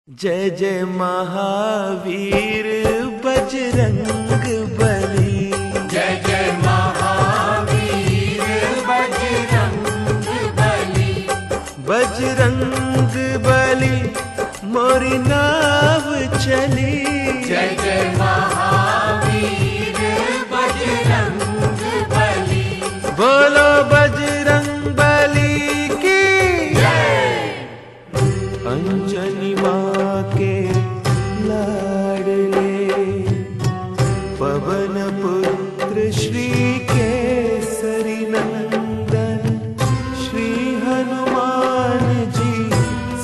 जय जय महावीर बजरंग बली। जय जय महावीर बजरंग बली। बजरंग बली मोरी नाव चली। जय जय महावीर बजरंग बली। बोलो बजरंग बली की अंजनी माँ के लाडले पवन पुत्र श्री केसरी नंदन श्री हनुमान जी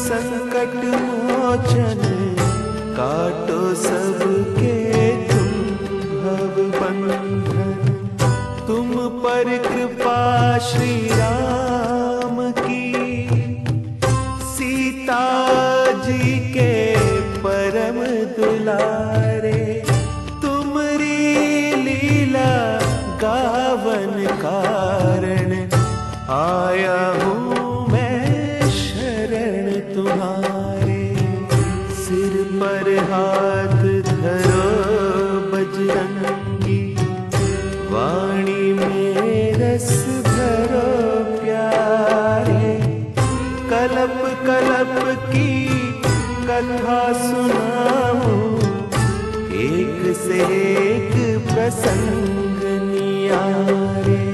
संकट मोचन काटो सबके तुम भव बंधन। तुम पर कृपा श्री राम की सीता जी के परम दुलारे। तुमरी लीला गावन कारण आया हूँ मैं शरण तुम्हारे। सिर पर हाथ धरो बजरंगी वाणी में रस भरो प्यारे। कलप कलप की कथा सुनाऊं एक से एक प्रसंग नियारे।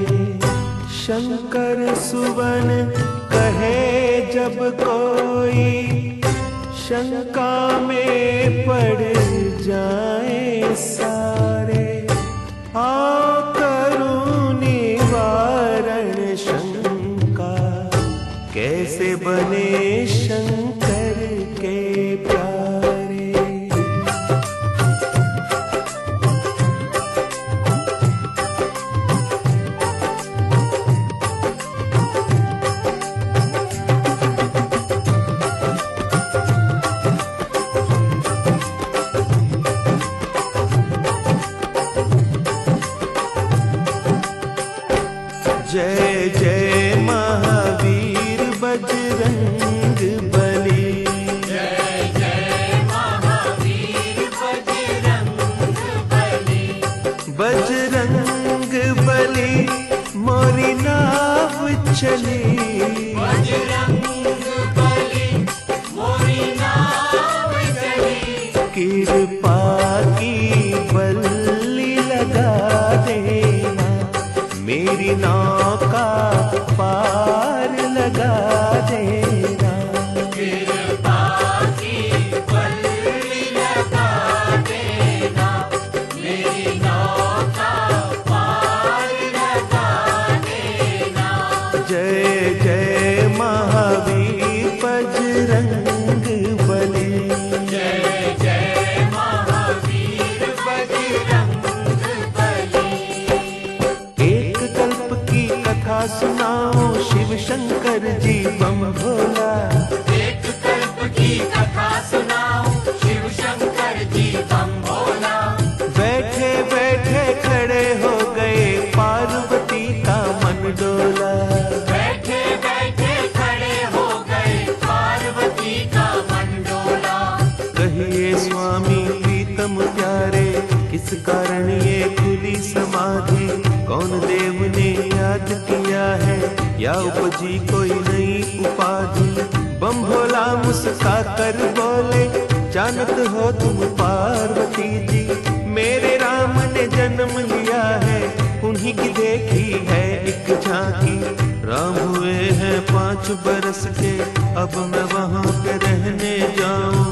शंकर सुवन कहे जब कोई शंका में पड़ जाए सारे। आओ करूं निवारण शंका कैसे बने शंकर के प्यारे। जय जय महावीर बजरंग बली। जय जय महावीर बजरंग बली। बजरंग बली मोरी नाव चली। बजरंग बली मोरी नाव चली। कृपा की बल्ली लगा देना मेरी नौका पार लगा देना। कृपा की बल्ली लगा देना मेरी नौका पार लगा देना। जय जय महावीर बजरंग बली। जय जय महावीर बजरंग बली। एक कल्प की कथा सुनाओ शिव शंकर जी बम भोला। एक कल्प की कथा सुनाओ शिव शंकर जी बम भोला। बैठे बैठे खड़े हो गए पार्वती का मन डोला। बैठे बैठे खड़े हो गए पार्वती का मन डोला। कहिए स्वामी प्रीतम प्यारे किस कारण ये खुली समाधि। कौन देव ने याद किया है या उपजी कोई नई उपाधि। बम भोला मुस्का कर बोले जानत हो तुम पार्वती जी। मेरे राम ने जन्म लिया है उन्हीं की देखी है एक झांकी। राम हुए हैं 5 बरस के अब मैं वहाँ पे रहने जाऊं।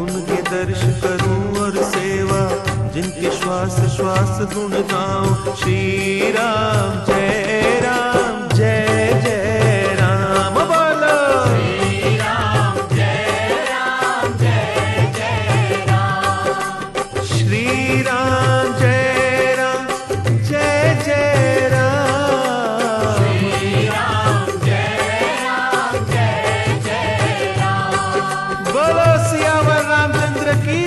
उनके दर्श करूं और सेवा जिनके श्वास श्वास गुण गाऊं। श्री राम जय राम जय जय राम बोलो। श्री राम जय राम जय जय राम। श्री राम जय राम जय जय राम। श्री राम जय राम जय जय राम। बोलो सियावर रामचंद्र की।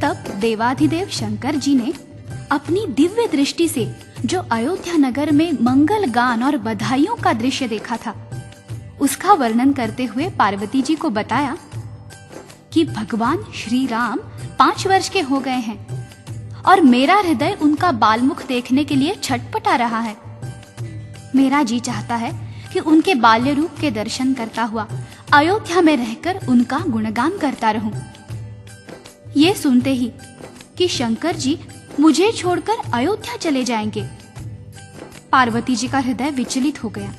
तब देवाधिदेव शंकर जी ने अपनी दिव्य दृष्टि से जो अयोध्या नगर में मंगल गान और बधाइयों का दृश्य देखा था उसका वर्णन करते हुए पार्वती जी को बताया कि भगवान श्री राम 5 वर्ष के हो गए हैं और मेरा हृदय उनका बालमुख देखने के लिए छटपटा रहा है। मेरा जी चाहता है कि उनके बाल्य रूप के दर्शन करता हुआ अयोध्या में रहकर उनका गुणगान करता रहूं। ये सुनते ही कि शंकर जी मुझे छोड़कर अयोध्या चले जाएंगे, पार्वती जी का हृदय विचलित हो गया।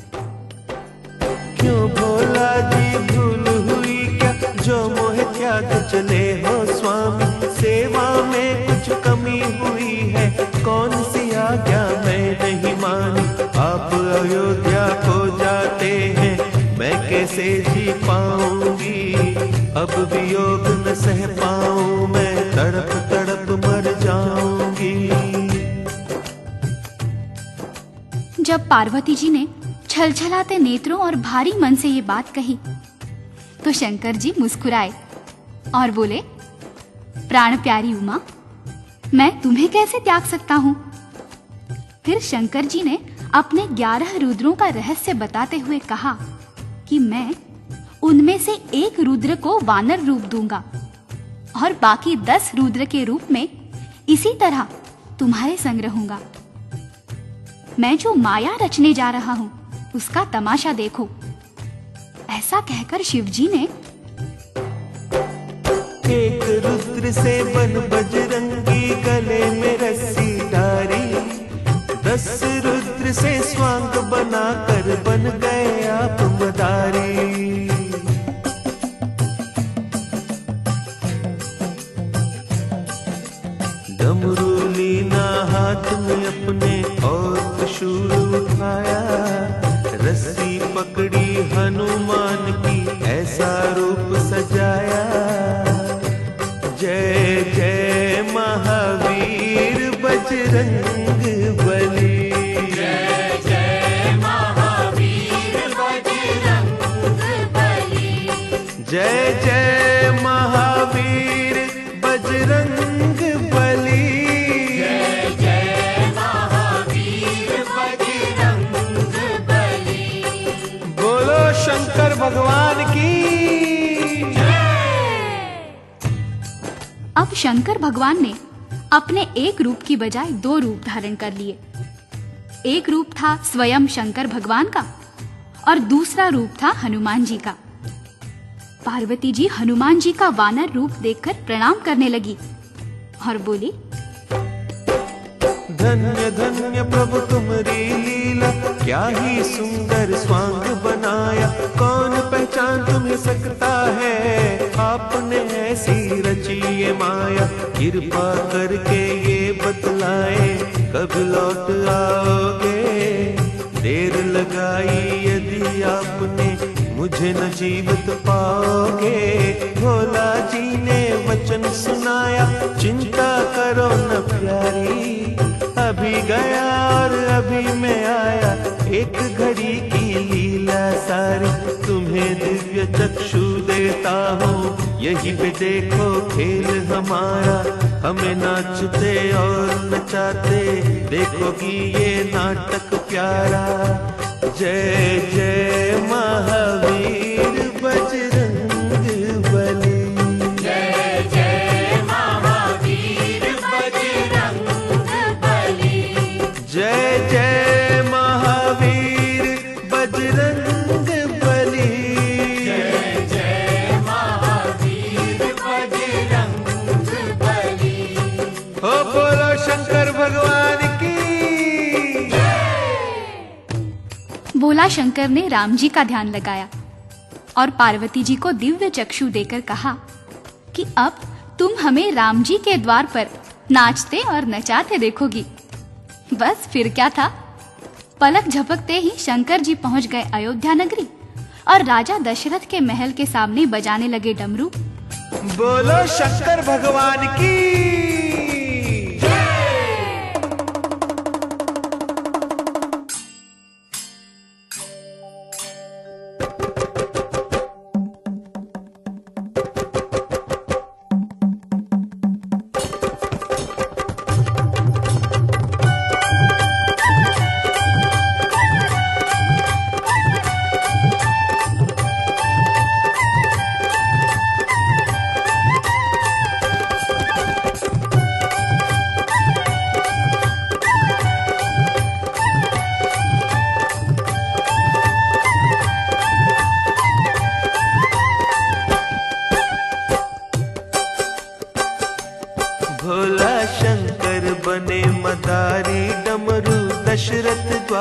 क्यों भोला जी भूल हुई क्या, जो मोह त्याग चले हो स्वामी, सेवा में कुछ कमी हुई है, कौन सी आज्ञा मैं नहीं मानी, आप अयोध्या को जाते हैं, मैं कैसे जी पाऊंगी, अब वियोग न सह पाऊं, मैं तड़प तड़प मर जाऊंगी। जब पार्वती जी ने छलछलाते नेत्रों और भारी मन से ये बात कही तो शंकर जी मुस्कुराए और बोले, प्राण प्यारी उमा, मैं तुम्हें कैसे त्याग सकता हूं। फिर शंकर जी ने अपने 11 रुद्रों का रहस्य बताते हुए कहा कि मैं उनमें से एक रुद्र को वानर रूप दूंगा और बाकी 10 रुद्र के रूप में इसी तरह तुम्हारे संग रहूंगा। मैं जो माया रचने जा रहा हूं उसका तमाशा देखो। ऐसा कहकर शिवजी ने एक रुद्र से बन बजरंगी, गले में रस्सी डारी, 10 रुद्र से स्वांग बनाकर बन गए आप मदारी। डमरू लीना हाथ में अपने और त्रिशूल उठाया, रस्सी पकड़ी हनुमान की ऐसा रूप सजाया। जय जय महावीर बजरंग बली, जय जय महावीर बजरंग बली, जय जय महावीर बजरंग बली, जय जय महावीर बजरंग बली। बोलो शंकर भगवान की। अब शंकर भगवान ने अपने एक रूप की बजाय 2 रूप धारण कर लिए। एक रूप था स्वयं शंकर भगवान का और दूसरा रूप था हनुमान जी का। पार्वती जी हनुमान जी का वानर रूप देखकर प्रणाम करने लगी और बोली, धन्य धन्य प्रभु तुम्हारी लीला, क्या ही सुंदर स्वांग बनाया, कौन पहचान तुम्हें सकता है, आपने ऐसी रची ये माया, कृपा करके ये बतलाए, कब लौट आओगे, देर लगाई यदि आपने, मुझे न जीवित पाओगे। भोला जी ने वचन सुनाया, चिंता करो न प्यारी, अभी गया और अभी मैं आया, एक घड़ी की लीला सारी, तुम्हें दिव्य चक्षु देता हूँ, यही पे देखो खेल हमारा, हमें नाचते और नचाते देखोगी ये नाटक प्यारा। जय जय महावीर बजरंग बली, जय जय महावीर बजरंग बली, जय जय महावीर बजरंग बली, जय जय महावीर बजरंग बली। हो बोलो शंकर भगवान की। बोला शंकर ने राम जी का ध्यान लगाया और पार्वती जी को दिव्य चक्षु देकर कहा कि अब तुम हमें राम जी के द्वार पर नाचते और नचाते देखोगी। बस फिर क्या था, पलक झपकते ही शंकर जी पहुंच गए अयोध्या नगरी और राजा दशरथ के महल के सामने बजाने लगे डमरू। बोलो शंकर भगवान की।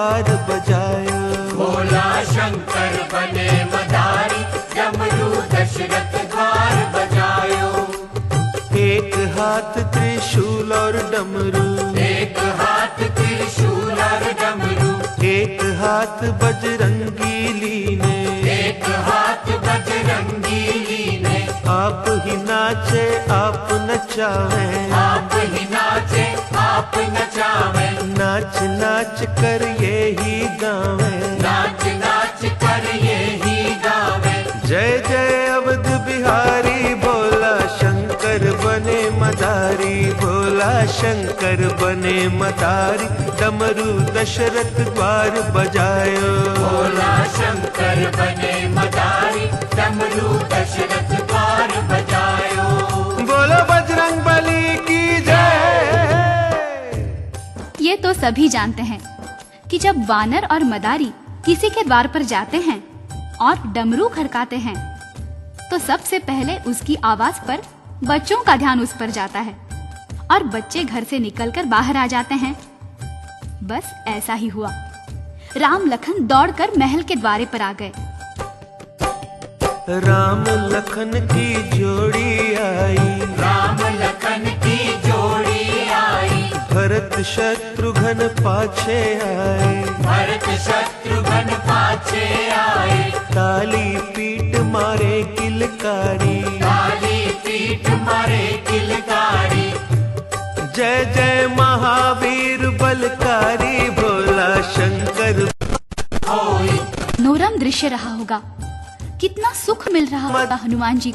द्वार बजायो। भोला शंकर बने मदारी, डमरू दशरथ द्वार बजायो। एक हाथ त्रिशूल और डमरू, एक हाथ त्रिशूल और डमरू, एक हाथ बजरंगी लीने, एक हाथ बजरंगी लीने। आप ही नाचे आप नचावे, आप ही नाचे आप नचावे, नाच नाच कर ये ही गावे। नाच नाच कर ये ही गावे। जय जय अवध बिहारी, भोला शंकर बने मदारी, भोला शंकर बने मदारी, डमरू दशरथ द्वार बजायो। भोला शंकर बने मदारी, डमरू दशरथ द्वार बजायो। बोलो बजरंग बली की जय। ये तो सभी जानते हैं कि जब वानर और मदारी किसी के द्वार पर जाते हैं और डमरू खड़काते हैं तो सबसे पहले उसकी आवाज पर बच्चों का ध्यान उस पर जाता है और बच्चे घर से निकलकर बाहर आ जाते हैं। बस ऐसा ही हुआ। राम लखन दौड़कर महल के द्वारे पर आ गए। राम लखन की जोड़ी आई, राम लखन की जोड़ी आई, भरत शत्रुघ्न पाछे आए, भरत शत्रुघ्न पाछे आए। ताली पीट मारे किलकारी, काली पीठ मारे किलकारी। जय जय महावीर बलकारी, भोला शंकर होई मनोरम दृश्य रहा होगा। कितना सुख मिल रहा होगा हनुमान जी।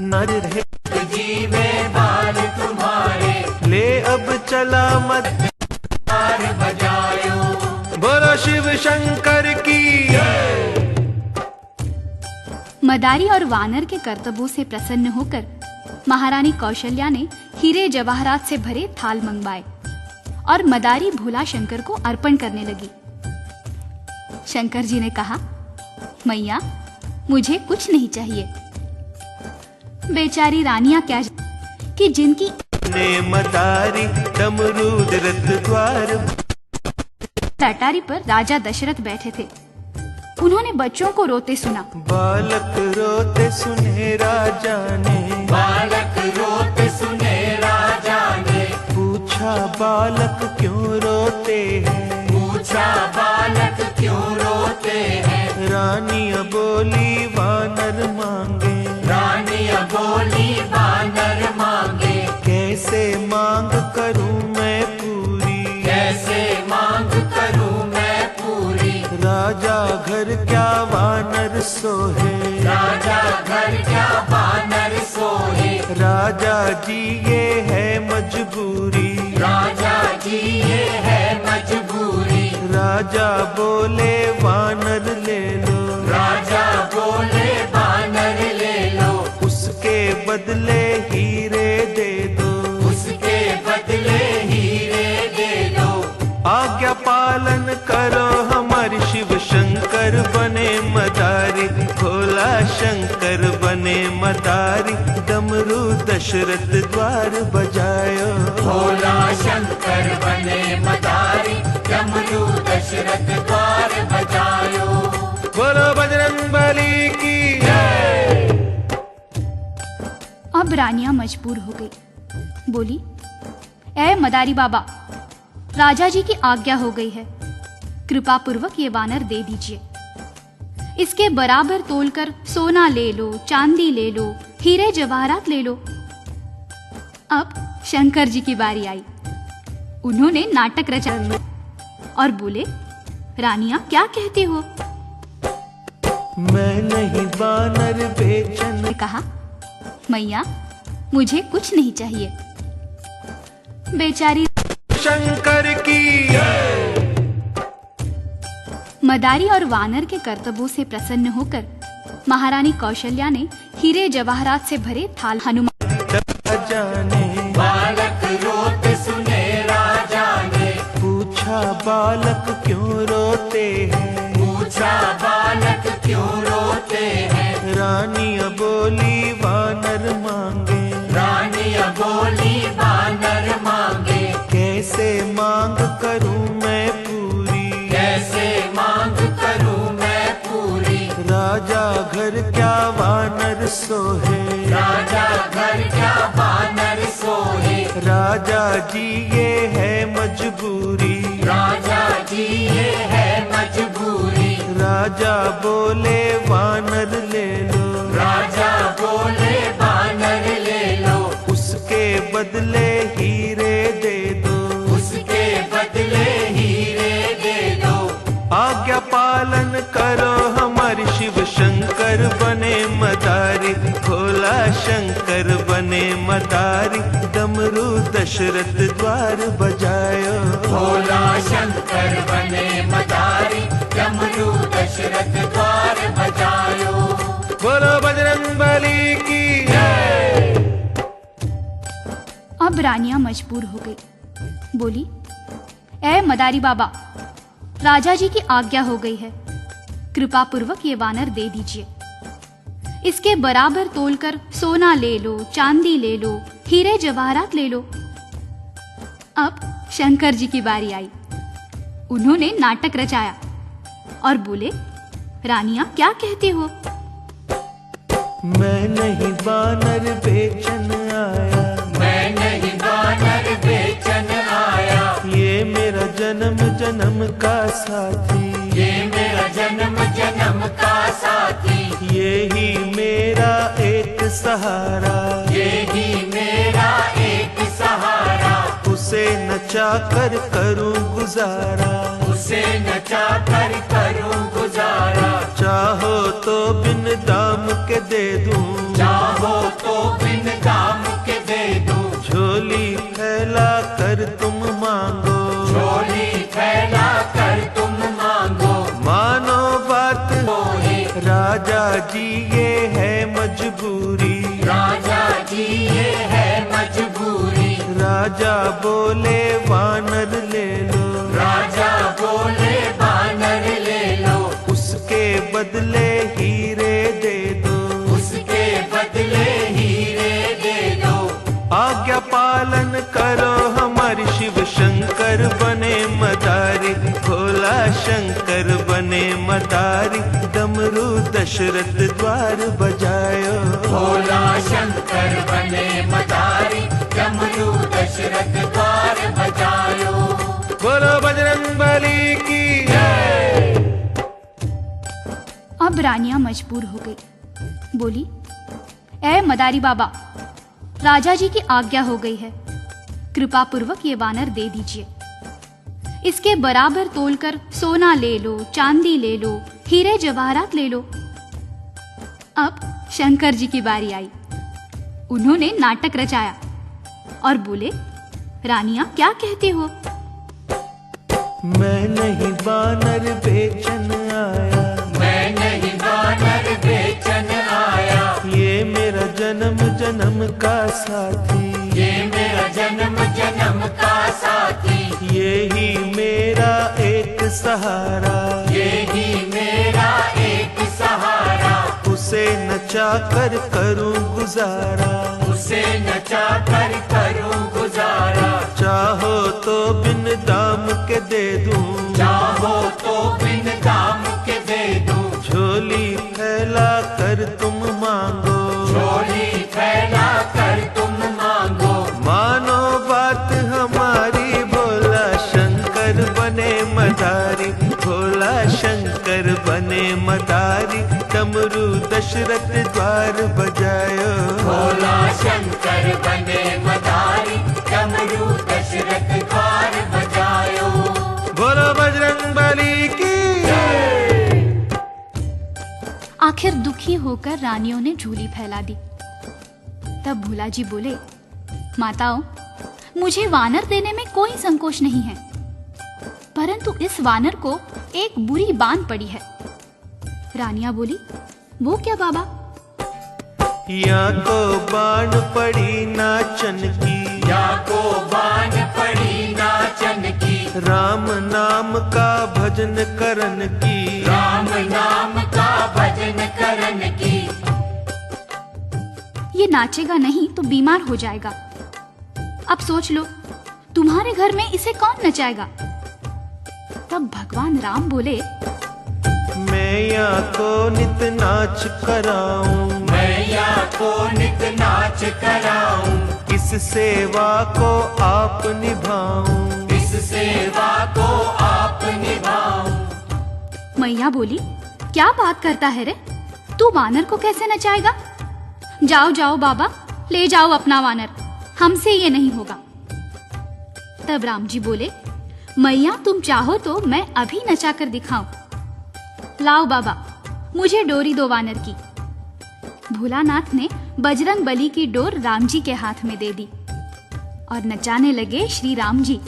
नर है जीवे बाल तुम्हारे, ले अब चला मत तार बजायो। बोलो शिव शंकर की जय। मदारी और वानर के कर्तव्यों से प्रसन्न होकर महारानी कौशल्या ने हीरे जवाहरात से भरे थाल मंगवाए और मदारी भोला शंकर को अर्पण करने लगी। शंकर जी ने कहा, मैया मुझे कुछ नहीं चाहिए। बेचारी रानियां क्या कि जिनकी ने मदारी, डमरू दशरथ द्वार। अटारी पर राजा दशरथ बैठे थे। उन्होंने बच्चों को रोते सुना। बालक रोते सुने राजा ने, बालक रोते सुने राजा ने, पूछा बालक क्यों रोते हैं, पूछा बालक क्यों रोते हैं। रानिया बोली वानर मांगे, रानिया बोली वानर मांगे। कैसे मांग करूं मैं पूरी, कैसे मांग करूं मैं पूरी। राजा घर क्या वानर सोहे, राजा घर क्या वानर सोहे। राजा जी ये है मजबूरी, राजा जी ये है मजबूरी। राजा बोले वानर ले लो, राजा बोले वानर ले लो। उसके बदले हीरे दे दो, उसके बदले हीरे दे दो। आज्ञा पालन करो हमारे शिव शंकर बने मदारी, भोला शंकर बने मदारी, डमरू दशरथ द्वार बजायो। भोला शंकर बने मदारी, डमरू दशरथ द्वार बजायो। बोलो बजरंग बली की जय। अब रानियां मजबूर हो गई। बोली, ऐ मदारी बाबा, राजा जी की आज्ञा हो गई है, कृपा पूर्वक ये वानर दे दीजिए। इसके बराबर तोलकर सोना ले लो, चांदी ले लो, हीरे जवाहरात ले लो। अब शंकर जी की बारी आई। उन्होंने नाटक रचा और बोले, रानियां क्या कहती हो? मैं नहीं वानर बेचन, ने कहा, मैया मुझे कुछ नहीं चाहिए। बेचारी शंकर की जय। मदारी और वानर के कर्तव्यों से प्रसन्न होकर महारानी कौशल्या ने हीरे जवाहरात से भरे थाल हनुमान जाने, बालक रोते सुने राजा ने, पूछा बालक क्यों रोते हैं, पूछा बालक क्यों रोते हैं। रानिया बोली वानर मांगे, रानिया बोली वानर मांगे। कैसे मांग करूं मैं सोहे, राजा घर क्या बानर सोहे, राजा जी ये है मजबूरी, राजा जी ये है मजबूरी, राजा बोले वानर ले लो, राजा बोले बानर ले लो, उसके बदले हीरे दे दो, उसके बदले हीरे दे दो, आज्ञा पालन करो हमारे शिव शंकर बने मदारी, भोला शंकर बने मदारी, डमरू दशरथ द्वार बजायो, भोला शंकर बने मदारी, डमरू दशरथ द्वार बजायो, बोलो बजरंगबली की जय। अब रानियां मजबूर हो गई। बोली, ए मदारी बाबा, राजा जी की आज्ञा हो गई है, कृपा पूर्वक ये वानर दे दीजिए। इसके बराबर तोलकर सोना ले लो, चांदी ले लो, हीरे जवाहरात ले लो। अब शंकर जी की बारी आई। उन्होंने नाटक रचाया और बोले, रानियां क्या कहती हो? मैं नहीं वानर बेचन आया, मैं नहीं वानर बेचन आया, ये मेरा जन्म जन्म का साथी, ये मेरा जन्म जन्म का साथी, ये ही मेरा एक सहारा, ये ही मेरा एक सहारा, उसे नचा कर करूं गुजारा, उसे नचा कर करूं गुजारा, चाहो तो बिन दाम के दे दूं, चाहो तो बिन दाम के दे दूं, झोली फैला कर तुम मांगो, झोली फैला कर तुम मांगो, मानो बात मोहे राजा जी ये है मजबूरी, राजा जी ये है मजबूरी, राजा बोले वानर ले लो, राजा बोले बानर ले लो, उसके बदले हीरे दे दो, उसके बदले हीरे दे दो, आज्ञा पालन करो हमारे शिव शंकर बने मदारी, भोला शंकर बने मदारी, डमरू दशरथ द्वार बजायो, भोला शंकर बने मदारी, डमरू दशरथ द्वार बजायो, बोलो बजरंगबली की जय। अब रानियां मजबूर हो गई। बोली, ए मदारी बाबा, राजा जी की आज्ञा हो गई है, कृपा पूर्वक ये वानर दे दीजिए। इसके बराबर तोलकर सोना ले लो, चांदी ले लो, हीरे जवाहरात ले लो। अब शंकर जी की बारी आई। उन्होंने नाटक रचाया और बोले, रानियां क्या कहती हो? मैं नहीं वानर बेचन आया, मैं नहीं वानर बेचन आया, ये मेरा जन्म जन्म का साथी, ये मेरा जन्म जन्म का साथी, ये ही मेरा एक सहारा, ये ही मेरा एक सहारा, उसे नचा कर करूं गुजारा, उसे नचा कर करूं गुजारा, चाहो तो बिन दाम के दे दूं, चाहो तो बिन दाम के दे दूं, झोली फैला कर तुम मांगो, झोली फैला कर तुम मांगो, मानो बात हमारी, भोला शंकर बने मदारी, भोला शंकर बने मदारी, डमरू दशरथ द्वार बजायो, भोला शंकर बने मदारी, डमरू दशरथ द्वार बजायो, बोलो बजरंगबली की जय। आखिर दुखी होकर रानियों ने झोली फैला दी। तब भोला जी बोले, माताओं, मुझे वानर देने में कोई संकोच नहीं है, परंतु इस वानर को एक बुरी बान पड़ी है। रानियां बोली, वो क्या बाबा? या को बाण पड़ी नाचन की, या को बान पड़ी नाचन की, राम नाम का भजन करन की, राम नाम का भजन करन की, ये नाचेगा नहीं तो बीमार हो जाएगा। अब सोच लो, तुम्हारे घर में इसे कौन नचाएगा? तब भगवान राम बोले, मैं या को नित नाच कराऊं, मैं या को नित नाच कराऊं, इस सेवा को आप निभाऊं, इस सेवा को आप निभाऊं। मैया बोली, क्या बात करता है रे, तू वानर को कैसे नचाएगा? जाओ जाओ बाबा, ले जाओ अपना वानर, हमसे ये नहीं होगा। तब राम जी बोले, मैया तुम चाहो तो मैं अभी नचा कर दिखाऊं। लाओ बाबा, मुझे डोरी दो वानर की। भोलानाथ ने बजरंग बली की डोर राम जी के हाथ में दे दी और नचाने लगे श्री राम जी।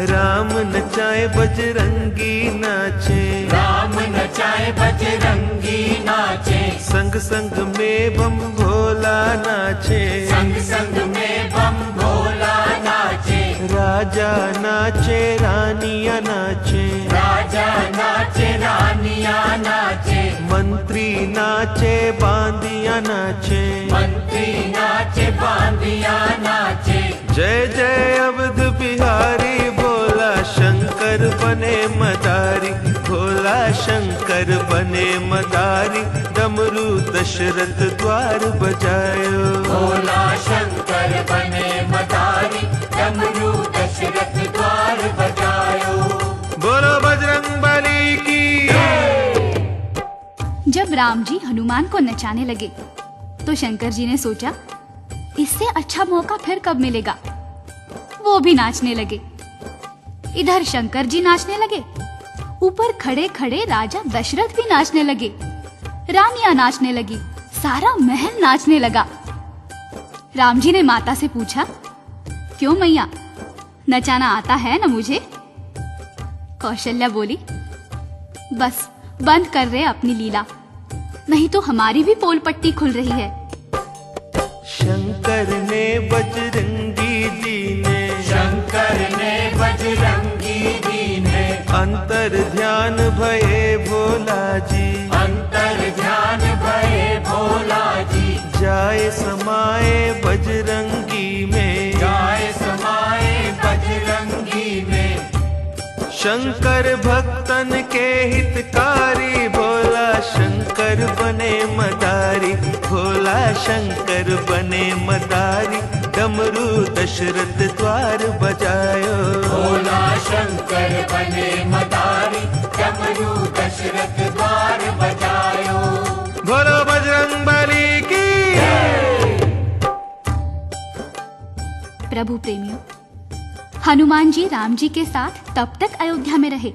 राम नचाए बजरंगी नाचे, राम नचाए बजरंगी नाचे, संग संग में बम भोला नाचे, संग संग में बम भोला नाचे। राजा नाचे रानिया नाचे, राजा नाचे रानिया नाचे, मंत्री नाचे बांदिया नाचे, मंत्री नाचे बांदिया नाचे। जय जय अवध बिहारी, भोला शंकर बने मदारी, भोला शंकर बने मदारी, डमरू दशरथ द्वार बजायो, भोला शंकर बने मदारी, डमरू दशरथ द्वार बजायो। बोलो बजरंग बली की। जब राम जी हनुमान को नचाने लगे तो शंकर जी ने सोचा, इससे अच्छा मौका फिर कब मिलेगा। वो भी नाचने लगे। इधर शंकर जी नाचने लगे, ऊपर खड़े खड़े राजा दशरथ भी नाचने लगे, रानियां नाचने लगी, सारा महल नाचने लगा। राम जी ने माता से पूछा, क्यों मैया, नचाना आता है ना मुझे? कौशल्या बोली, बस बंद कर रहे अपनी लीला, नहीं तो हमारी भी पोल पट्टी खुल रही है। शंकर ने बजरंगी जी ने, शंकर ने बजरंगी जी ने, अंतर ध्यान भये भोला जी, अंतर ध्यान भये भोला जी। जाए समाए बजरंगी में, जाए समाए बजरंगी में। शंकर भक्तन के हितकारी, भोला शंकर बने मदारी, भोला शंकर बने मदारी, डमरू दशरथ द्वार बजायो, भोला शंकर बने मदारी, डमरू दशरथ द्वार बजायो। बोलो बजरंग बली की। प्रभु प्रेमियों, हनुमान जी राम जी के साथ तब तक अयोध्या में रहे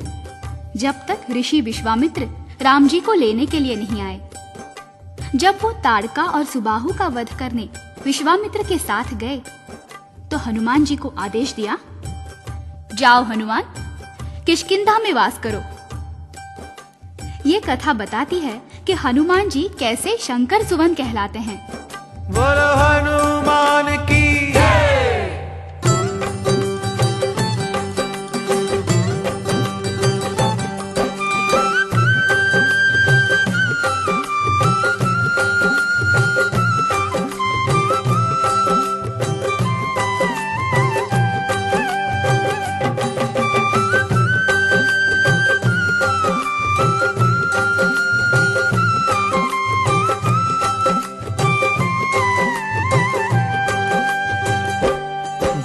जब तक ऋषि विश्वामित्र राम जी को लेने के लिए नहीं आए। जब वो ताड़का और सुबाहु का वध करने विश्वामित्र के साथ गए तो हनुमान जी को आदेश दिया, जाओ हनुमान, किष्किंधा में वास करो। ये कथा बताती है कि हनुमान जी कैसे शंकर सुवन कहलाते हैं। बोलो हनुमान की।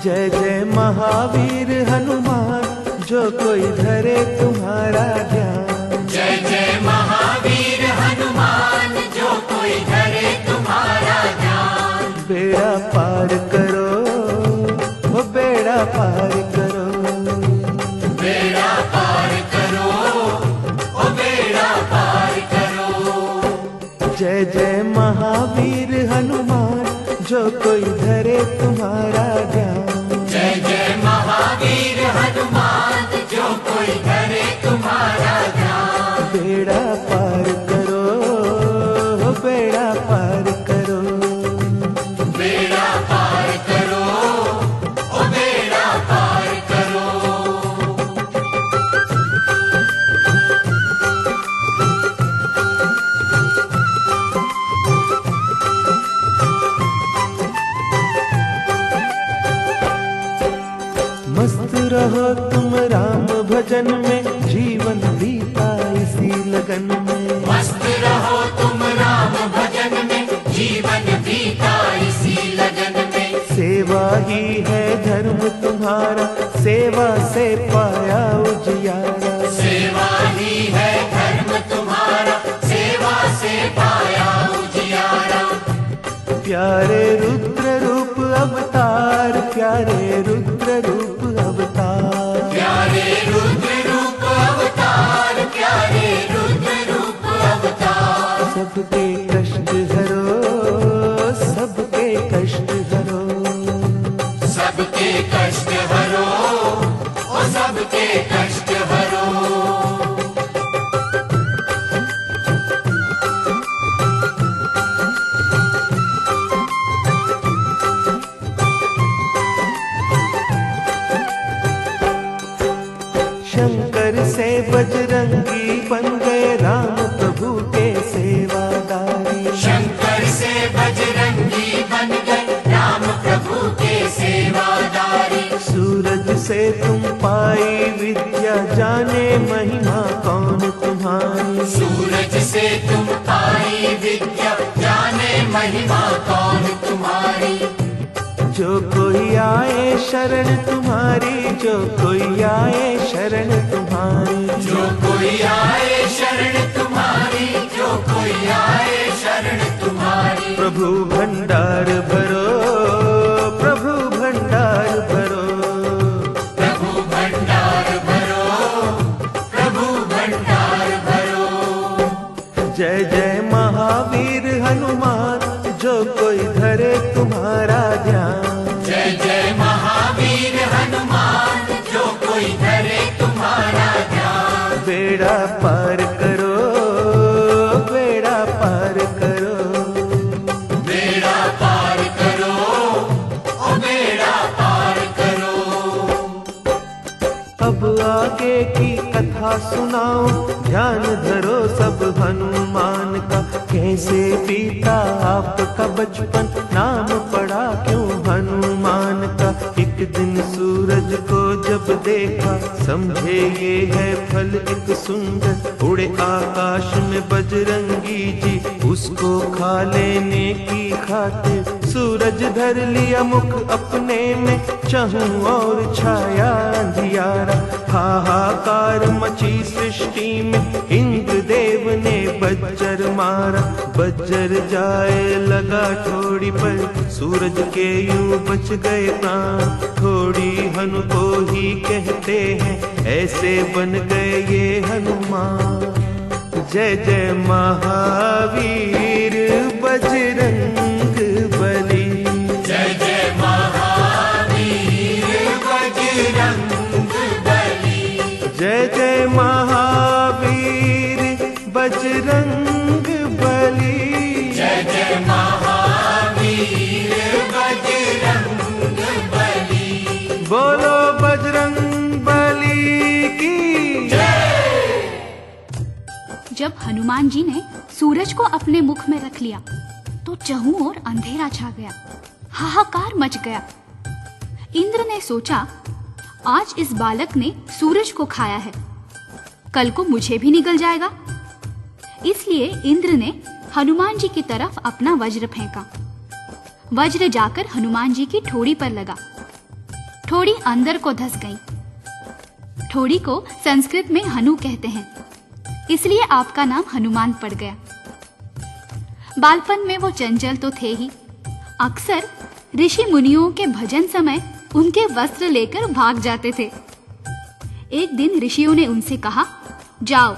जय जय महावीर हनुमान, जो कोई धरे तुम्हारा ध्यान। जय जय महावीर हनुमान, जो कोई धरे तुम्हारा ध्यान। बेड़ा पार करो, वो बेड़ा पार करो, बेड़ा पार करो, ओ बेड़ा पार करो। जय जय महावीर हनुमान, जो कोई धरे तुम्हारा ध्यान। जय जय महावीर हनुमान, जो कोई धरे तुम्हारा ध्यान। बेड़ा पार करो, बेड़ा पार करो, बेड़ा पार करो, ओ बेड़ा पार करो। मस्त रहो तुम राम भजन में, जीवन बीता इसी लगन में। मस्त रहो तुम राम भजन में, जीवन धर्म तुम्हारा, सेवा से पाया उजियारा। सेवा ही है धर्म तुम्हारा, सेवा से पाया उजियारा। प्यारे रुद्र रूप अवतार, प्यारे रुद्र रूप अवतार, प्यारे रुद्र रूप अवतार, प्यारे रुद्र रूप अवतार। सबके कष्ट हरो, सबके कष्ट हरो, सबके कष्ट हरो, ओ सबके कष्ट हरो। शंकर से बजरंगी बन गए राम प्रभु के सेवादारी। शंकर से बजरंगी बन गए राम प्रभु के सेवादारी। सूरज से तुम पाई विद्या, जाने महिमा कौन तुम्हारी। सूरज से तुम पाई विद्या, जाने महिमा कौन तुम्हारी। जो कोई आए शरण तुम्हारी, जो कोई आए शरण तुम्हारी, जो कोई आए शरण तुम्हारी, जो कोई आए शरण तुम्हारी। प्रभु भंडार भरो, प्रभु भंडार भरो, प्रभु भंडार भरो, प्रभु भंडार भरो। जय जय महावीर हनुमान, जो कोई धरे तुम्हारा ध्यान। जय जय महावीर हनुमान, जो कोई धरे तुम्हारा ध्यान। बेड़ा पार करो, बेड़ा पार करो, बेड़ा पार करो, ओ बेड़ा पार करो। अब आगे की कथा सुनाओ, ध्यान धरो सब हनुमान का। कैसे बीता आपका बचपन, नाम पड़ा क्यों हनुमान का। एक दिन सूरज को जब देखा, समझे ये है फल एक सुंदर। उड़े आकाश में बजरंगी जी, उसको खा लेने की खातिर। सूरज धर लिया मुख अपने में, चहूं और छाया अंधियारा। हाहाकार मची सृष्टि में, इंद्र देव ने बज्जर मारा। बज्जर जाए लगा ठोड़ी पर, सूरज के यूं बच गए प्राण। ठोड़ी हनु को ही कहते हैं, ऐसे बन गए ये हनुमान। जय जय महावीर बजरंग बली। जय जय महावीर बजरंग बली। जय जय महावीर बजरंग बली। जय जय महावीर बजरंग बली। बोलो बजरंग बली की जय। जब हनुमान जी ने सूरज को अपने मुख में रख लिया तो चहु ओर अंधेरा छा गया, हाहाकार मच गया। इंद्र ने सोचा, आज इस बालक ने सूरज को खाया है, कल को मुझे भी निगल जाएगा। इसलिए इंद्र ने हनुमान जी की तरफ अपना वज्र फेंका। वज्र जाकर हनुमान जी की ठोड़ी पर लगा। ठोड़ी अंदर को धंस गई। ठोड़ी को संस्कृत में हनु कहते हैं, इसलिए आपका नाम हनुमान पड़ गया। बालपन में वो चंचल तो थे ही, अक्सर ऋषि मुनियों के भजन समय उनके वस्त्र लेकर भाग जाते थे। एक दिन ऋषियों ने उनसे कहा, जाओ,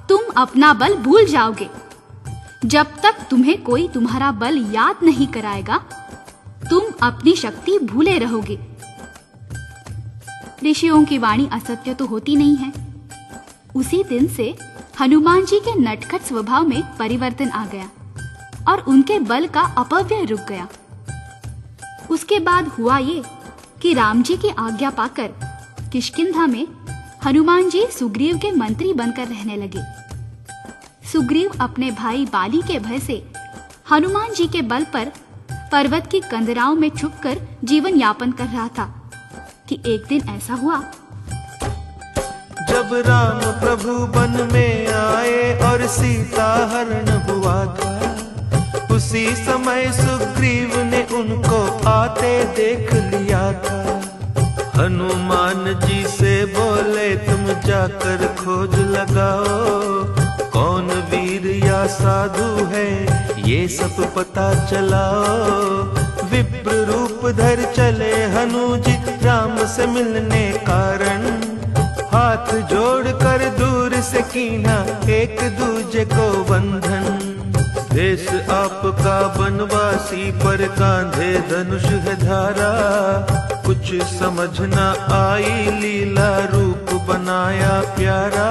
तुम अपना बल भूल जाओगे। जब तक तुम्हें कोई तुम्हारा बल याद नहीं कराएगा, तुम अपनी शक्ति भूले रहोगे। ऋषियों की वाणी असत्य तो होती नहीं है। उसी दिन से हनुमान जी के नटखट स्वभाव में परिवर्तन आ गया और उनके बल का अपव्यय रुक गया। उसके बाद हुआ ये कि राम जी की आज्ञा पाकर किष्किंधा में हनुमान जी सुग्रीव के मंत्री बनकर रहने लगे। सुग्रीव अपने भाई बाली के भय से हनुमान जी के बल पर पर्वत की कंदराओं में छुपकर जीवन यापन कर रहा था कि एक दिन ऐसा हुआ। जब राम प्रभु वन में आए और सीता हरण हुआ था, उसी समय सुग्रीव ने उनको आते देख लिया था। हनुमान जी से बोले तुम जाकर खोज लगाओ, कौन वीर या साधु है ये सब पता चलाओ। विप्र रूप धर चले हनु जी राम से मिलने कारण, हाथ जोड़ कर दूर से कीना एक दूजे को बंधन। देश आपका बनवासी पर कांधे धनुष है धारा, कुछ समझ न आई लीला रूप बनाया प्यारा।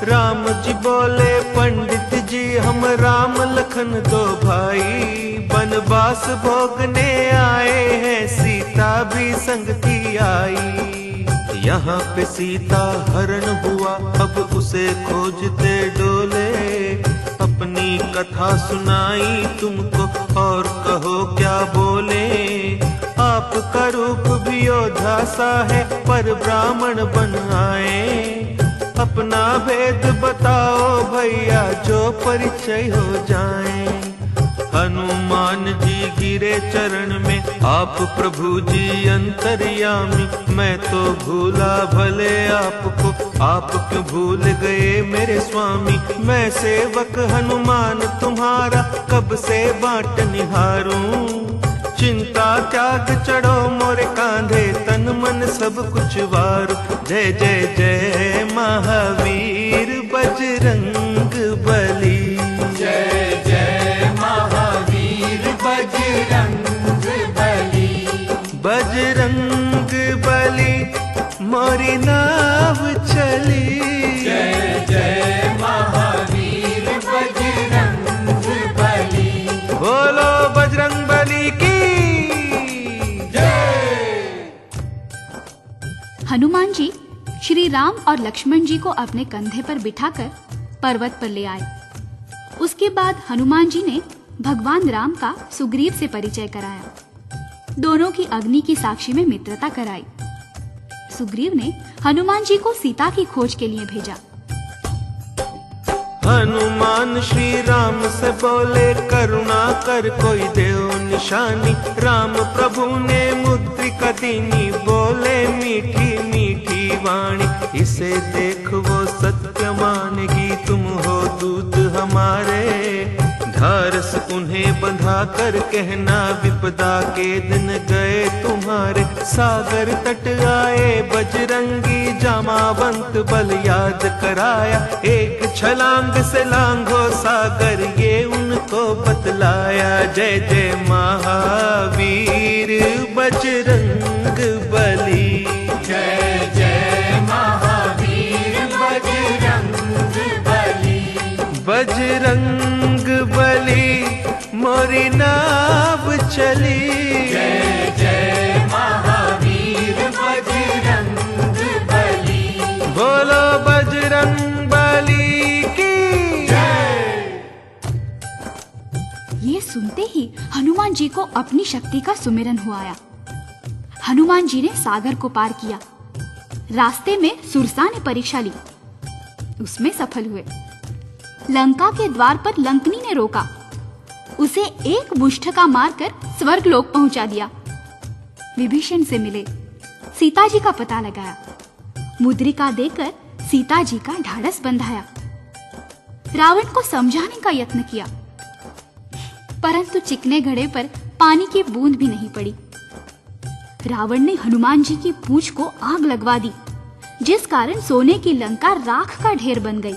राम जी बोले पंडित जी हम राम लखन दो भाई, बनवास भोगने आए हैं सीता भी संग की आई। यहाँ पे सीता हरण हुआ अब उसे खोजते डोले, अपनी कथा सुनाई तुमको और कहो क्या बोले। आपका रूप भी योद्धा सा है पर ब्राह्मण बन आए, अपना भेद बताओ भैया जो परिचय हो जाए। हनुमान जी गिरे चरण में आप प्रभु जी अंतर्यामी, मैं तो भूला भले आपको आप क्यों भूल गए मेरे स्वामी। मैं सेवक हनुमान तुम्हारा कब से बाट निहारूं, चिंता त्याग चढ़ो मोरे कांधे तन मन सब कुछ वार। जय जय जय महावीर बजरंग बली, जय जय महावीर बजरंग बली। बजरंग बली मोरी नाव चली, जय जय महावीर बजरंग बली। बोलो बजरंग बली की जय। हनुमान जी श्री राम और लक्ष्मण जी को अपने कंधे पर बिठाकर पर्वत पर ले आए। उसके बाद हनुमान जी ने भगवान राम का सुग्रीव से परिचय कराया, दोनों की अग्नि की साक्षी में मित्रता कराई। सुग्रीव ने हनुमान जी को सीता की खोज के लिए भेजा। हनुमान श्री राम से बोले करुणा कर कोई देव निशानी, राम प्रभु ने मुद्रिका दीनी बोले मीठी मीठी वाणी। इसे देख वो सत्य मानेगी तुम हो दूत हमारे, धारस उन्हें बंधा कर कहना विपदा के दिन गए तुम्हारे। सागर तट आए बजरंगी जामावंत बल याद कराया, एक छलांग से लांघो सागर ये उनको बतलाया। जय जय महावीर बजरंग बली, जय जय महावीर बजरंग बली। बजरंग बली मोरी नाव चली, जय जय महावीर बजरंग बली। बोलो बजरंग बली की जय। ये सुनते ही हनुमान जी को अपनी शक्ति का सुमिरन हुआ आया। हनुमान जी ने सागर को पार किया। रास्ते में सुरसा ने परीक्षा ली, उसमें सफल हुए। लंका के द्वार पर लंकनी ने रोका, उसे एक मुष्ठका मारकर स्वर्गलोक पहुंचा दिया। विभीषण से मिले, सीता जी का पता लगाया, मुद्रिका देकर सीता जी का ढाढ़स बंधाया। रावण को समझाने का यत्न किया, परंतु चिकने घड़े पर पानी की बूंद भी नहीं पड़ी। रावण ने हनुमान जी की पूंछ को आग लगवा दी, जिस कारण सोने की लंका राख का ढेर बन गई।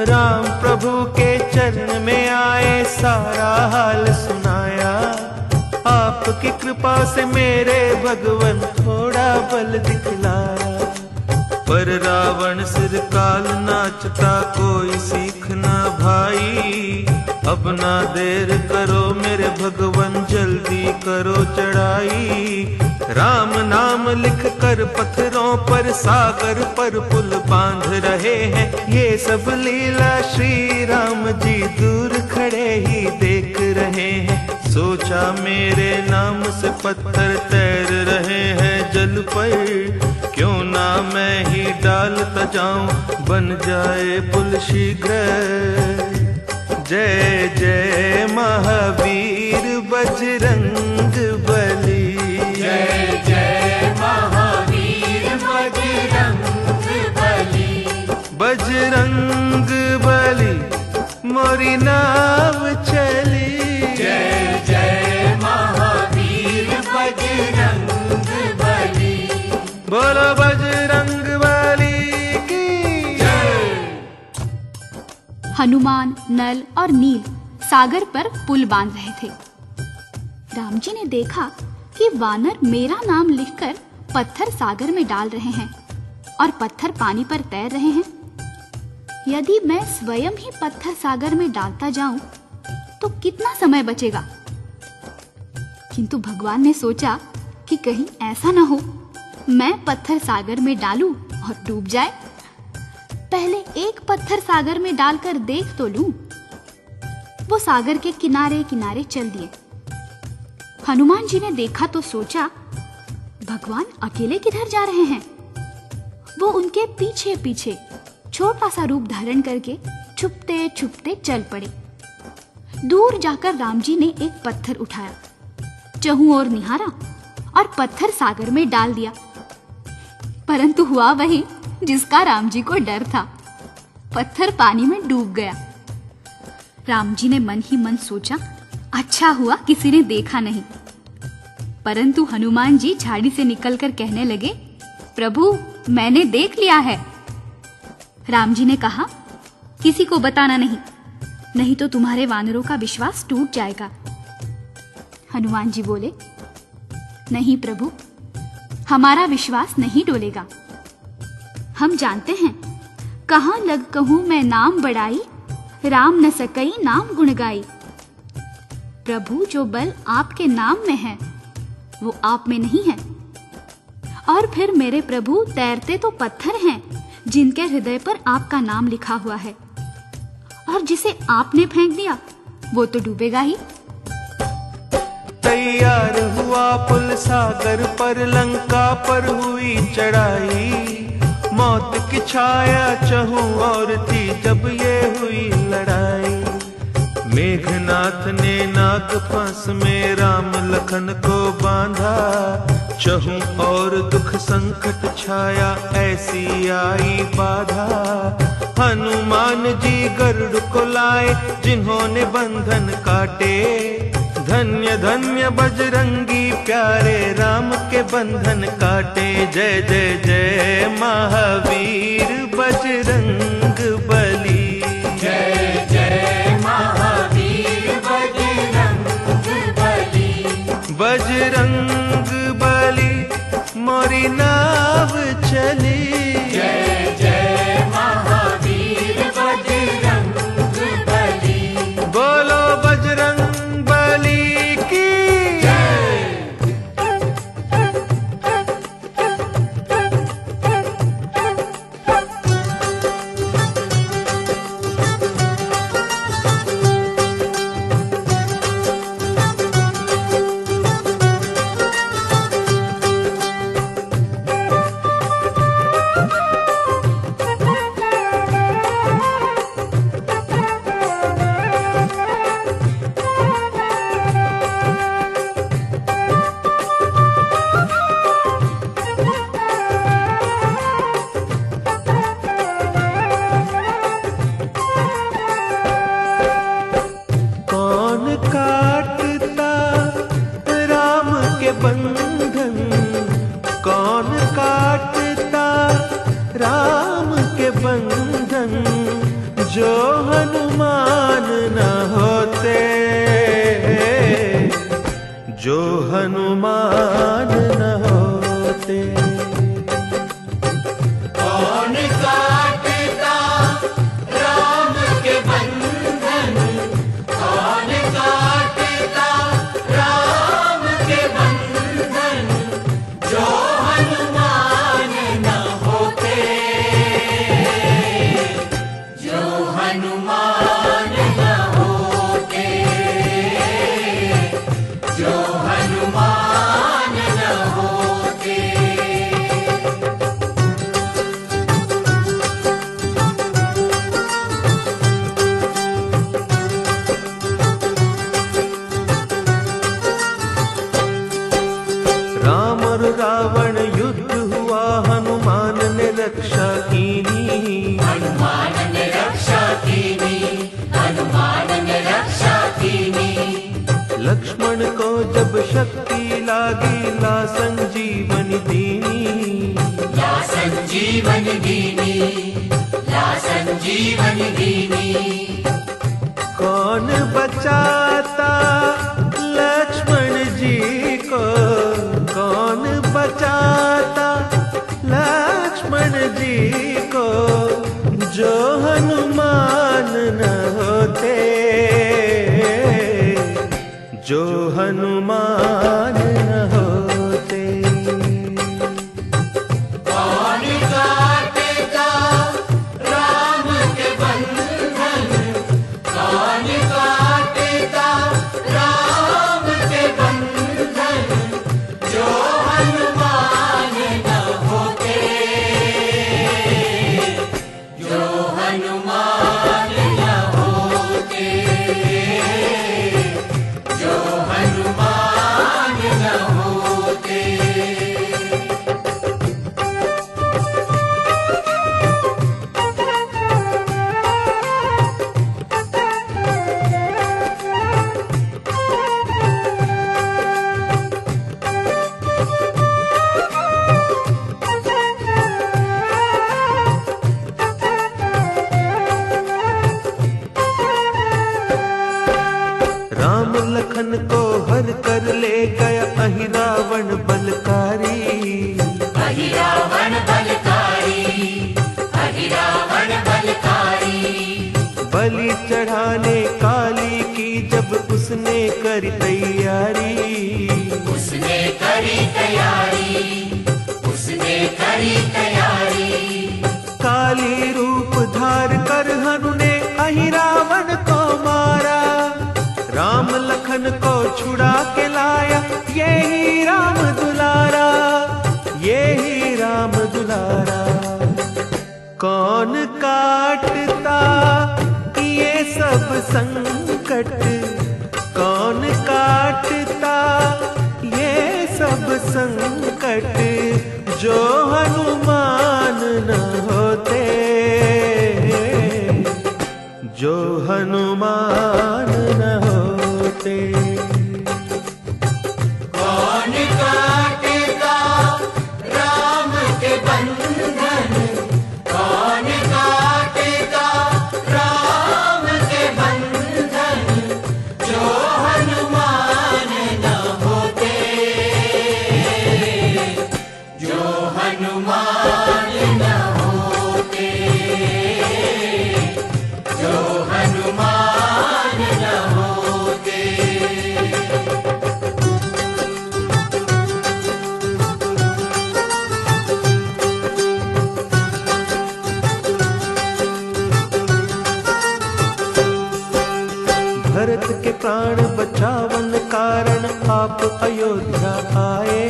राम प्रभु के चरण में आए सारा हाल सुनाया, आपकी कृपा से मेरे भगवन थोड़ा बल दिखलाया। पर रावण सिर काल नाचता कोई सीख ना भाई, अब ना देर करो मेरे भगवन जल्दी करो चढ़ाई। राम नाम लिख कर पत्थरों पर सागर पर पुल बांध रहे हैं, ये सब लीला श्री राम जी दूर खड़े ही देख रहे हैं। सोचा मेरे नाम से पत्थर तैर रहे हैं जल पर, क्यों ना मैं ही डालता जाऊं बन जाए पुल शीघ्र। जय जय महावीर बजरंग बली, जय मोरी नाव चली। जय जय महावीर बजरंग बली। बोलो बजरंग बली की जय। हनुमान, नल और नील सागर पर पुल बांध रहे थे। राम जी ने देखा कि वानर मेरा नाम लिखकर पत्थर सागर में डाल रहे हैं और पत्थर पानी पर तैर रहे हैं। यदि मैं स्वयं ही पत्थर सागर में डालता जाऊं तो कितना समय बचेगा। किंतु भगवान ने सोचा कि कहीं ऐसा ना हो मैं पत्थर सागर में डालूं और डूब जाए। पहले एक पत्थर सागर में डालकर देख तो लूं। वो सागर के किनारे किनारे चल दिए। हनुमान जी ने देखा तो सोचा भगवान अकेले किधर जा रहे हैं। वो उनके पीछे पीछे छोटा सा रूप धारण करके छुपते छुपते चल पड़े। दूर जाकर राम जी ने एक पत्थर उठाया, चहुं ओर निहारा और पत्थर सागर में डाल दिया। परंतु हुआ वही जिसका राम जी को डर था। पत्थर पानी में डूब गया। राम जी ने मन ही मन सोचा अच्छा हुआ किसी ने देखा नहीं। परंतु हनुमान जी झाड़ी से निकलकर कहने लगे प्रभु मैंने देख लिया है। राम जी ने कहा किसी को बताना नहीं, नहीं तो तुम्हारे वानरों का विश्वास टूट जाएगा। हनुमान जी बोले नहीं प्रभु, हमारा विश्वास नहीं डोलेगा। हम जानते हैं कहां लग कहूं मैं नाम बढ़ाई, राम न सकई नाम गुण गाई। प्रभु जो बल आपके नाम में है वो आप में नहीं है। और फिर मेरे प्रभु तैरते तो पत्थर हैं जिनके हृदय पर आपका नाम लिखा हुआ है, और जिसे आपने फेंक दिया वो तो डूबेगा ही। तैयार हुआ पुल सागर पर, लंका पर हुई चढ़ाई। मौत की छाया चहु और थी जब ये हुई लड़ाई। मेघनाथ ने नाग फांस में राम लखन को बांधा। चहु और दुख संकट छाया ऐसी आई बाधा। हनुमान जी गरुड़ को लाए जिन्होंने बंधन काटे। धन्य धन्य बजरंगी प्यारे राम के बंधन काटे। जय जय जय महावीर बजरंग बली। जय जय महावीर बजरंग बली। बजरंग बली मोरी नाव चली। जय जय महावीर बजरंग बली। बोलो बजरंग बली की जय। बंधन कौन काटता राम के बंधन। जो हनुमान न होते, जो हनुमान न होते। कौन काटता राम के बंधन। कौन काटता राम के बंधन। जो हनुमान न होते। जो हनुमान न होते। जो हनुमान न होते। राम और रावण युद्ध हुआ, हनुमान ने रक्षा कीनी। हनुमान ने रक्षा कीनी। हनुमान शक्ति लागी ला संजीवन दीनी, ला संजीवन दीनी, ला संजीवन दीनी। कौन बचाता लक्ष्मण जी को, कौन बचाता लक्ष्मण जी को, जो हनुमान न होते, जो हनुमान न होते। कौन काटेगा राम के बंधन, कौन काटेगा राम के बंधन, जो हनुमान न होते, जो हनुमान न होते, जो हनुमान न होते। राम लखन को हर कर ले गया अहि रावण बलकारी, अहि रावण बलकारी, अहि रावण बलकारी। बलि चढ़ाने काली की जब उसने करी तैयारी, उसने करी तैयारी, उसने करी तैयारी। काली रूप धार कर हनु ने अहि रावण को मारा, राम लखन को छुड़ा के लाया यही राम दुलारा, यही राम दुलारा। कौन काटता ये सब संकट, कौन काटता ये सब संकट, जो हनुमान न होते, जो हनुमान न होते। कौन काटेगा राम के बंधन, कौन काटेगा राम के बंधन, जो हनुमान न होते, जो हनुमान न होते, जो हनुमान न होते। भरत के प्राण बचावन कारण आप अयोध्या आए,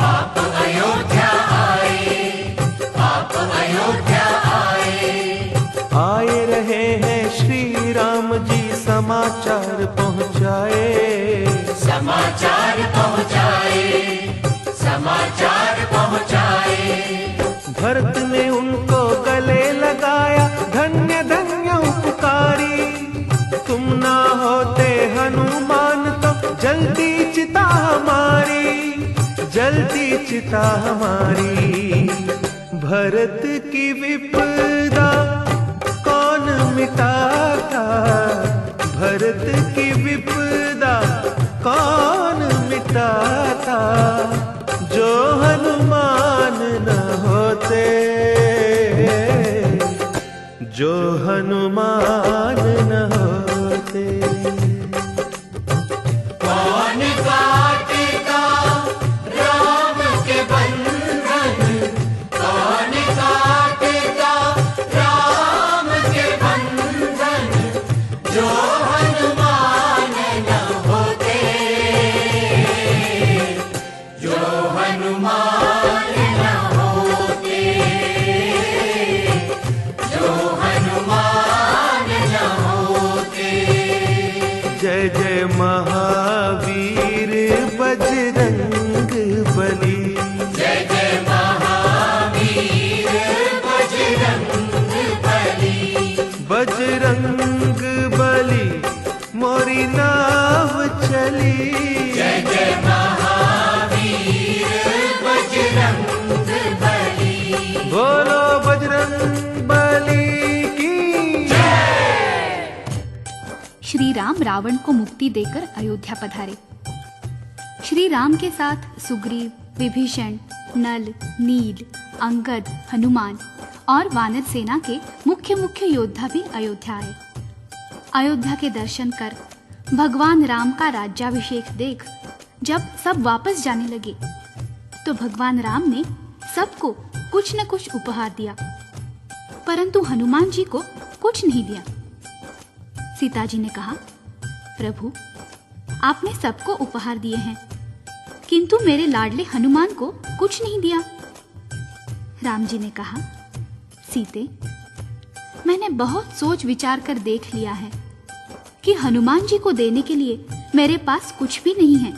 आप अयोध्या आए, आप अयोध्या आए। आए रहे हैं श्री राम जी समाचार पहुँचाए, समाचार पहुँचाए, समाचार पहुँचाए। भरत ने उनको गले लगाया धन्य धन्य उपकारी, तुम ना होते हनुमान तो जल्दी चिता हमारी, जल्दी चिता हमारी। भरत की विपदा कौन मिटाता, भरत की विपदा कौन मिटाता, जो हनुमान न होते, जो हनुमान न होते। कौन काटेगा राम के बंधन, कौन काटेगा राम के बंधन, जो हनुमान न होते, जो हनुमान न होते, जो हनुमान न होते। जय जय महावीर बजरंग बली, जय जय महावीर बजरंग बली, बजरंग बली मोरी नाव चली। बली। जय जय महावीर बजरंग बली। बोलो बजरंग बली की जय। श्री राम रावण को मुक्ति देकर अयोध्या पधारे। श्री राम के साथ सुग्रीव, विभीषण, नल, नील, अंगद, हनुमान और वानर सेना के मुख्य योद्धा भी अयोध्या आए। अयोध्या के दर्शन कर, भगवान राम का राज्याभिषेक देख जब सब वापस जाने लगे तो भगवान राम ने सबको कुछ न कुछ उपहार दिया, परंतु हनुमान जी को कुछ नहीं दिया। सीता जी ने कहा, प्रभु, आपने सबको उपहार दिए हैं, किंतु मेरे लाडले हनुमान को कुछ नहीं दिया। राम जी ने कहा, सीते, मैंने बहुत सोच विचार कर देख लिया है कि हनुमान जी को देने के लिए मेरे पास कुछ भी नहीं है।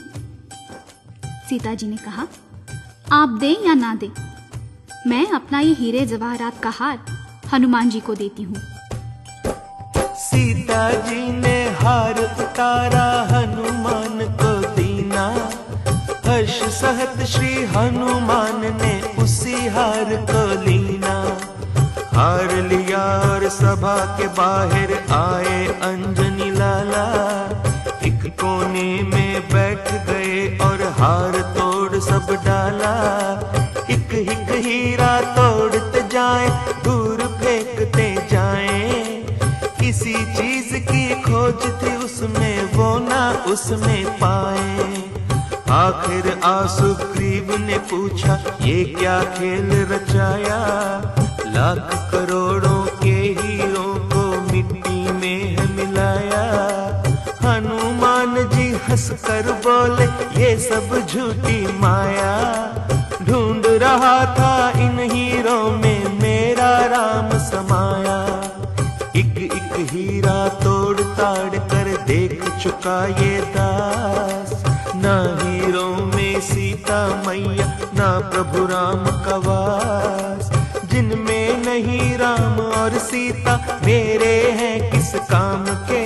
सीता जी ने कहा, आप दें या ना दें, मैं अपना ये हीरे जवाहरात का हार हनुमान जी को देती हूँ। सीता जी ने हार उतारा, हनुमान को दीना। हर्ष सहत श्री हनुमान ने उसी हार को लीना। हार लिया और सभा के बाहर आए अंजनी लाला। एक कोने में बैठ गए और हार तोड़ सब डाला। एक एक हीरा तोड़ते जाए, दूर फेंकते जाए। किसी चीज की खोज थी उसमें, वो ना उसमें पाए। आखिर सुग्रीव ने पूछा, ये क्या खेल रचाया। लाख करोड़ों के हीरों को मिट्टी में है मिलाया। हनुमान जी हंसकर बोले, ये सब झूठी माया। ढूंढ रहा था इन हीरों में मेरा राम समाया। एक एक हीरा तोड़ ताड़ कर देख चुका ये दास। ना हीरों में सीता मैया, ना प्रभु राम का वास। जिनमें नहीं राम और सीता, मेरे हैं किस काम के।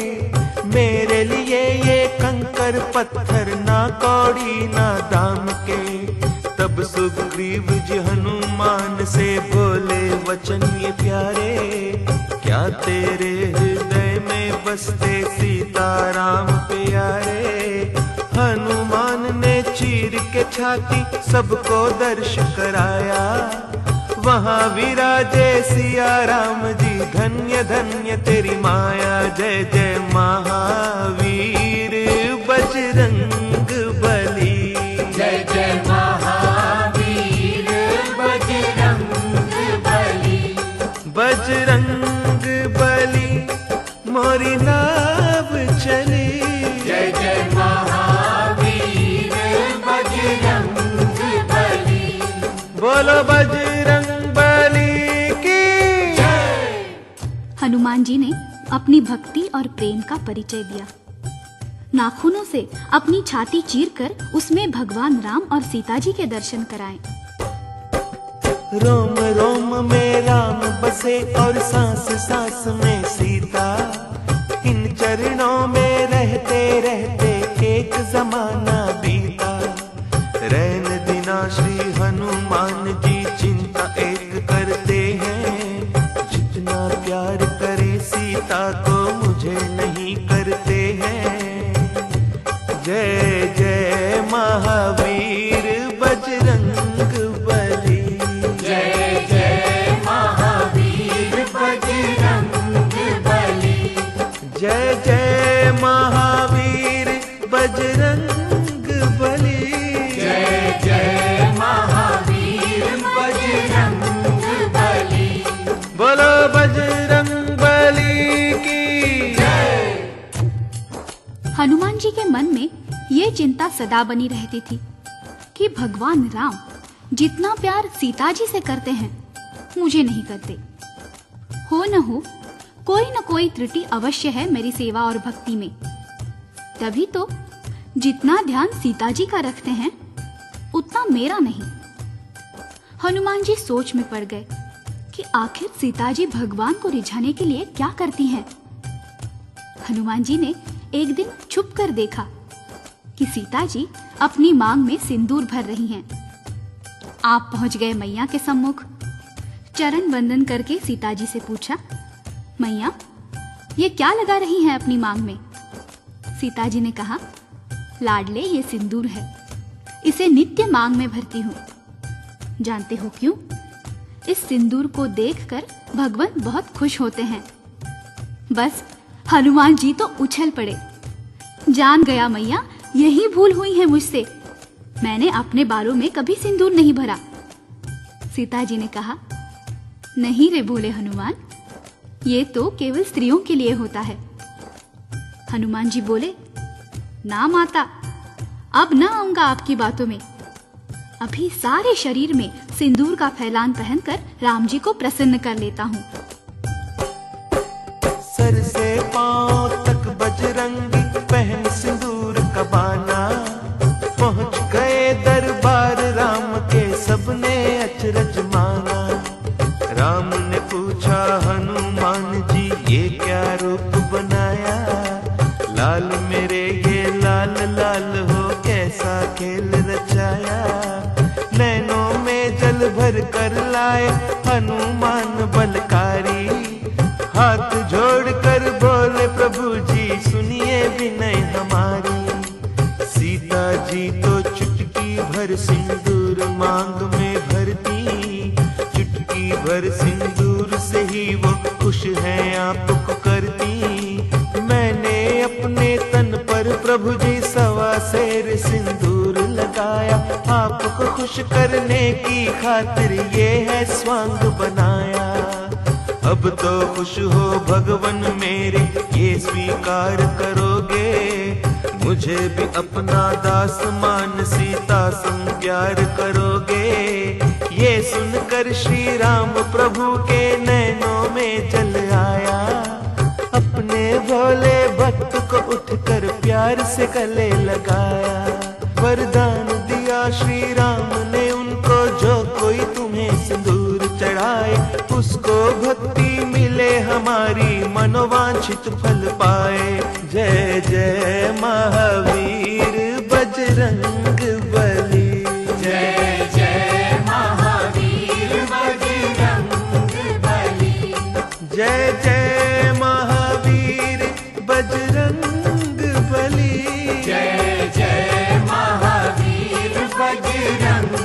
मेरे लिए ये कंकर पत्थर, ना कौड़ी ना दाम के। तब सुग्रीव जी हनुमान से बोले वचन ये प्यारे। क्या तेरे हृदय में बसते सीताराम प्यारे। हनुमान ने चीर के छाती सबको दर्श कराया। वहाँ विराजे सिया राम जी, धन्य धन्य तेरी माया। जय जय महावीर बजरंग बली। जय जय महावीर बजरंग बली। बजरंग बली मोरी नाव चली। जय जय महावीर बजरंग बली। बोलो बजरंग बली की जय। हनुमान जी ने अपनी भक्ति और प्रेम का परिचय दिया। नाखूनों से अपनी छाती चीरकर उसमें भगवान राम और सीता जी के दर्शन कराए। रोम रोम में राम बसे और सांस सांस में सीता। इन चरणों में रहते रहते एक जमाना बीता। रैन दिना श्री हनुमान जी चिंता एक करते हैं। जितना प्यार करे सीता को मुझे नहीं करते हैं। जय जय महावीर बजरंग बली। जय जय महावीर बजरंग बली। जय जय महावीर बजरंग बली। जय जय महावीर बजरंग बली। बोलो बजरंग बली की जय। हनुमान जी के मन में ये चिंता सदा बनी रहती थी कि भगवान राम जितना प्यार सीता जी से करते हैं, मुझे नहीं करते। हो न कोई त्रुटि अवश्य है मेरी सेवा और भक्ति में। तभी तो जितना ध्यान सीता जी का रखते हैं, उतना मेरा नहीं। हनुमान जी सोच में पड़ गए कि आखिर सीता जी भगवान को रिझाने के लिए क्या करती हैं। हनुमान जी ने एक दिन छुप कर देखा कि सीता जी अपनी मांग में सिंदूर भर रही हैं। आप पहुंच गए मैया के सम्मुख। चरण वंदन करके सीता जी से पूछा, मैया, ये क्या लगा रही हैं अपनी मांग में? सीता जी ने कहा, लाडले, ये सिंदूर है, इसे नित्य मांग में भरती हूँ। जानते हो क्यों? इस सिंदूर को देखकर भगवान बहुत खुश होते हैं। बस हनुमान जी तो उछल पड़े। जान गया मैया, यही भूल हुई है मुझसे, मैंने अपने बालों में कभी सिंदूर नहीं भरा। सीता जी ने कहा, नहीं रे भोले हनुमान, ये तो केवल स्त्रियों के लिए होता है। हनुमान जी बोले, ना माता, अब ना आऊंगा आपकी बातों में। अभी सारे शरीर में सिंदूर का फैलान पहनकर राम जी को प्रसन्न कर लेता हूँ। सर से पांव तक बजरंगी पहन सिंदूर का बाना, पहुंच गए दरबार राम के, सबने अचरज माना। राम ने पूछा, हनुमान जी ये क्या रूप बनाया? लाल मेरे ये लाल लाल हो, कैसा खेल रचाया? नैनों में जल भर कर लाए हनुमान बलकारी, हाथ जोड़ कर बोले, प्रभु जी सुनिए विनय हमारी। सीता जी तो चुटकी भर सिंदूर मांग में भरती, चुटकी भर सिंदूर से ही वो खुश हैं आपको करती। मैंने अपने तन पर प्रभु जी 1.25 सेर सिंदूर लगाया, आपको खुश करने की खातिर ये है स्वांग बनाया। अब तो खुश हो भगवन मेरे, ये स्वीकार करोगे? मुझे भी अपना दास मान सीता संग प्यार करोगे? ये सुनकर श्री राम प्रभु के नैनों में जल आया, अपने भोले भक्त को उठकर प्यार से गले लगाया। वरदान दिया श्री राम ने उनको, जो कोई तुम्हें सिंदूर चढ़ाए, उसको भक्ति मिले हमारी, मनोवांछित फल पाए। जय जय महावीर बजरंग बली, जय जय महावीर बजरंग बली, जय जय महावीर बजरंग बली, जय जय महावीर बजरंग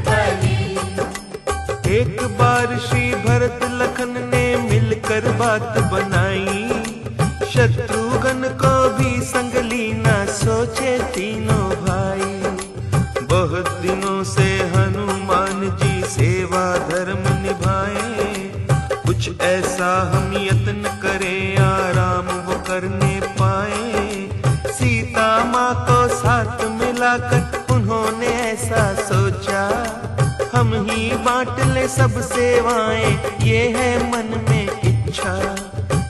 बली। एक बार श्री भरत लखन ने मिलकर बात बनाई, शत्रुघ्न को भी संग लीना सोचे तीनों भाई। बहुत दिनों से हनुमान जी सेवा धर्म निभाए, कुछ ऐसा हम यत्न करें आराम वो करने पाए। सीता माँ को साथ मिलाकर उन्होंने ऐसा सोचा, हम ही बांट ले सब सेवाएं, ये है मन में इच्छा।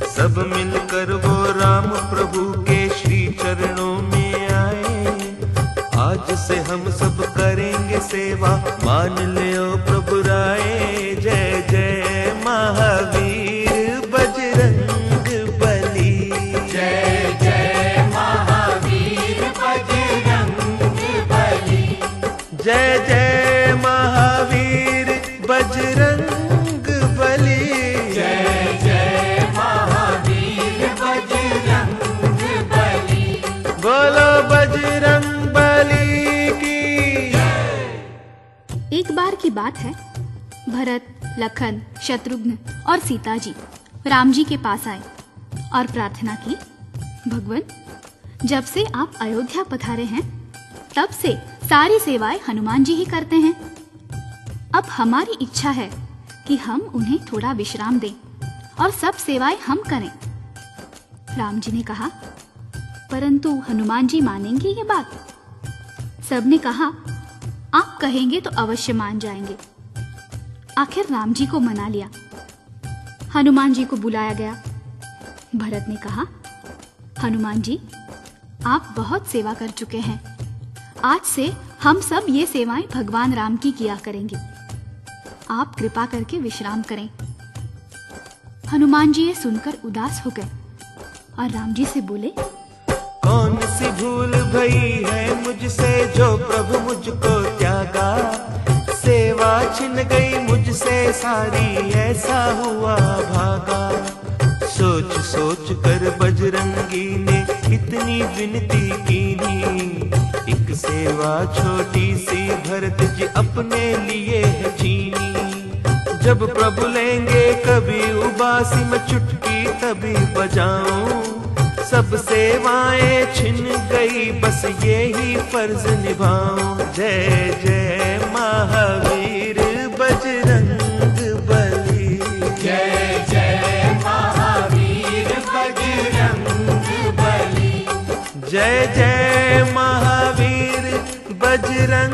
सब मिलकर वो राम प्रभु के श्री चरणों में आए, आज से हम सब करेंगे सेवा, मान ले ओ प्रभु राय। जय जय महावीर बजरंग बली, जय जय महावीर बजरंग बली, जय जय महावीर बजरंग बली, जय जय महावीर बजरंग बली। बोलो बजरंग बली की। एक बार की बात है, भरत, लखन, शत्रुघ्न और सीता जी राम जी के पास आए और प्रार्थना की, भगवान, जब से आप अयोध्या पधारे हैं तब से सारी सेवाएं हनुमान जी ही करते हैं। अब हमारी इच्छा है कि हम उन्हें थोड़ा विश्राम दें और सब सेवाएं हम करें। राम जी ने कहा, परंतु हनुमान जी मानेंगे ये बात? सबने कहा, आप कहेंगे तो अवश्य मान जाएंगे। आखिर राम जी को मना लिया। हनुमान जी को बुलाया गया। भरत ने कहा, हनुमान जी, आप बहुत सेवा कर चुके हैं, आज से हम सब ये सेवाएं भगवान राम की किया करेंगे, आप कृपा करके विश्राम करें। हनुमान जी ये सुनकर उदास हो गए और राम जी से बोले, कौन सी भूल भई है मुझसे जो प्रभु मुझको त्यागा। सेवा छिन गई मुझसे सारी, ऐसा हुआ भागा। सोच सोच कर बजरंगी ने इतनी विनती कीनी, एक सेवा छोटी सी भरत जी अपने लिए है चीनी। जब प्रभु लेंगे कभी उबासी में चुटकी तभी बजाऊं, सब सेवाएं छिन गई बस ये ही फर्ज निभाऊं। जय जय महावीर बजरंग बली, जय जय महावीर बजरंग बली, जय जय महावीर बजरंग